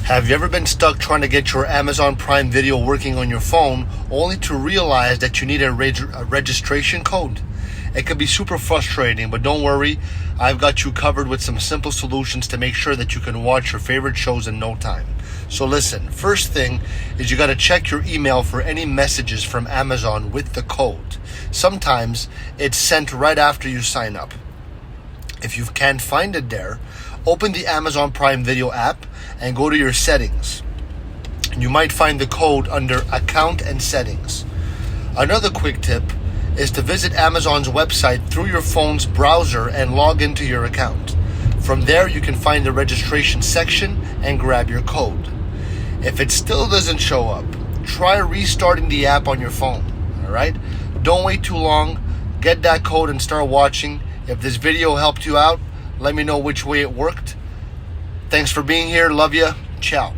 Have you ever been stuck trying to get your Amazon Prime Video working on your phone only to realize that you need a registration code? It can be super frustrating, but don't worry, I've got you covered with some simple solutions to make sure that you can watch your favorite shows in no time. So listen, first thing is you got to check your email for any messages from Amazon with the code. Sometimes it's sent right after you sign up. If you can't find it there, open the Amazon Prime Video app and go to your settings. You might find the code under Account and Settings. Another quick tip is to visit Amazon's website through your phone's browser and log into your account. From there, you can find the registration section and grab your code. If it still doesn't show up, try restarting the app on your phone. All right? Don't wait too long. Get that code and start watching. If this video helped you out, let me know which way it worked. Thanks for being here. Love ya. Ciao.